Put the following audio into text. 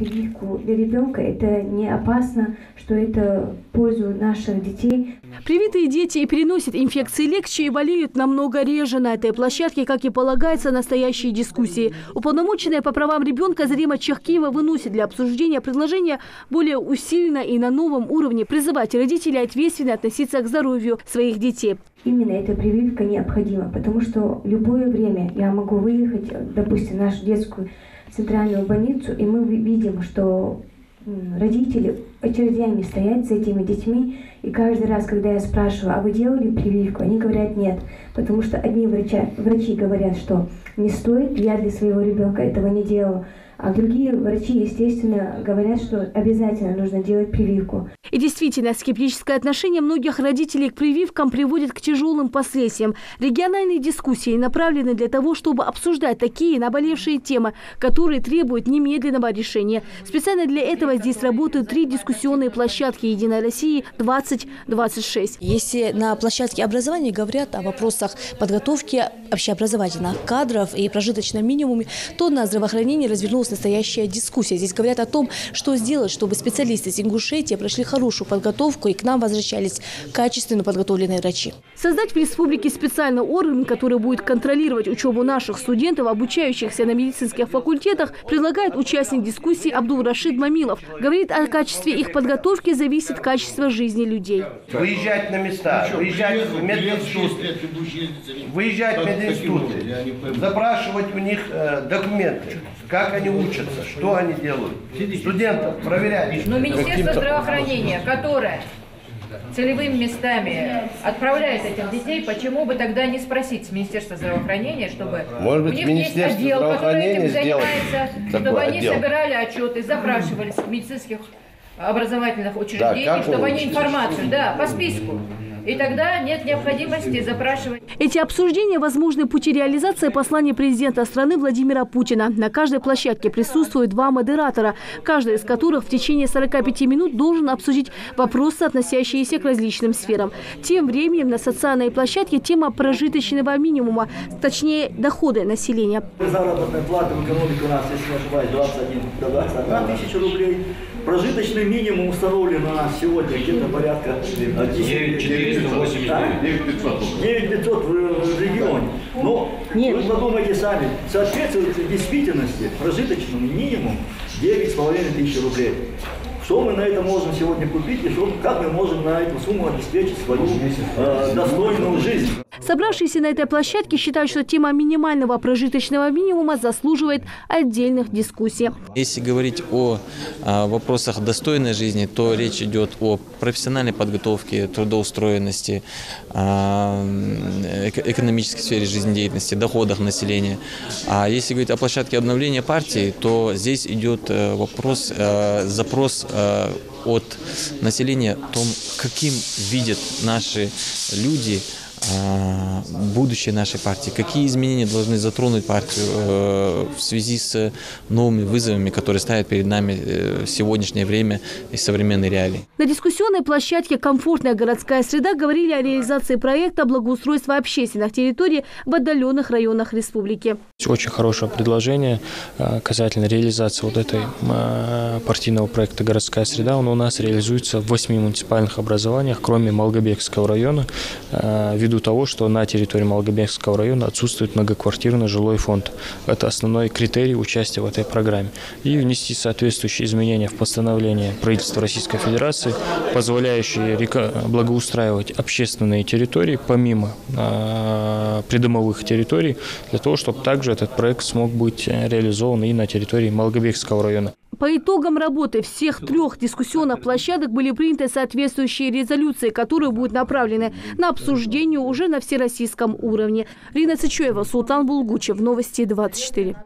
прививку для ребенка это не опасно, что это в пользу наших детей. Привитые дети и переносят инфекции легче и болеют намного реже. На этой площадке, как и полагается, настоящие дискуссии. Уполномоченная по правам ребенка Зарима Чахкиева выносит для обсуждения предложения более усиленно и на новом уровне призывать родителей ответственно относиться к здоровью своих детей. Именно эта прививка необходима, потому что в любое время я могу выехать, допустим, в нашу детскую центральную больницу, и мы видим, что родители очередями стоят с этими детьми, и каждый раз, когда я спрашиваю, а вы делали прививку, они говорят нет, потому что одни врачи говорят, что не стоит, я для своего ребенка этого не делала, а другие врачи, естественно, говорят, что обязательно нужно делать прививку. И действительно, скептическое отношение многих родителей к прививкам приводит к тяжелым последствиям. Региональные дискуссии направлены для того, чтобы обсуждать такие наболевшие темы, которые требуют немедленного решения. Специально для этого здесь работают 3 дискуссионные площадки «Единой России 2026». Если на площадке образования говорят о вопросах подготовки общеобразовательных кадров и прожиточном минимуме, то на здравоохранении развернулась настоящая дискуссия. Здесь говорят о том, что сделать, чтобы специалисты из Ингушетии прошли хорошую подготовку и к нам возвращались качественно подготовленные врачи. Создать в республике специальный орган, который будет контролировать учебу наших студентов, обучающихся на медицинских факультетах, предлагает участник дискуссии Абдул-Рашид Мамилов. Говорит, о качестве их подготовки зависит качество жизни людей. Выезжать на места, выезжать в мединституты, запрашивать у них документы, как они учатся, что они делают, студентов проверять. Но Министерство здравоохранения, которое целевыми местами отправляет этих детей, почему бы тогда не спросить с Министерства здравоохранения, чтобы может быть, у них есть отдел, который этим занимается, чтобы они собирали отчеты, запрашивали с медицинских образовательных учреждений, чтобы они информацию, по списку. И тогда нет необходимости запрашивать. Эти обсуждения – возможны пути реализации послания президента страны Владимира Путина. На каждой площадке присутствуют 2 модератора, каждый из которых в течение 45 минут должен обсудить вопросы, относящиеся к различным сферам. Тем временем на социальной площадке тема прожиточного минимума, точнее доходы населения. Заработная плата в экономике у нас, если не ошибаюсь, 21 тысяча рублей. Прожиточный минимум установлен на сегодня где-то порядка 9500 в регионе. Но вы подумайте сами, соответствует действительности прожиточному минимуму 9500 рублей. Что мы на это можем сегодня купить и как мы можем на эту сумму обеспечить свою достойную жизнь? Собравшиеся на этой площадке считают, что тема минимального прожиточного минимума заслуживает отдельных дискуссий. Если говорить о вопросах достойной жизни, то речь идет о профессиональной подготовке, трудоустроенности, экономической сфере жизнедеятельности, доходах населения. А если говорить о площадке обновления партии, то здесь идет запрос от населения о том, каким видят наши люди будущее нашей партии, какие изменения должны затронуть партию в связи с новыми вызовами, которые ставят перед нами в сегодняшнее время и современные реалии. На дискуссионной площадке «Комфортная городская среда» говорили о реализации проекта благоустройства общественных территорий в отдаленных районах республики. Очень хорошее предложение касательно реализации вот этой партийного проекта «Городская среда». Он у нас реализуется в 8 муниципальных образованиях, кроме Малгобекского района, ввиду того, что на территории Малгобекского района отсутствует многоквартирный жилой фонд. Это основной критерий участия в этой программе. И внести соответствующие изменения в постановление правительства Российской Федерации, позволяющие благоустраивать общественные территории, помимо придомовых территорий, для того, чтобы также этот проект смог быть реализован и на территории Малгобекского района. По итогам работы всех 3 дискуссионных площадок были приняты соответствующие резолюции, которые будут направлены на обсуждение уже на всероссийском уровне. Рина Цычуева, Султан Булгучев, Новости 24.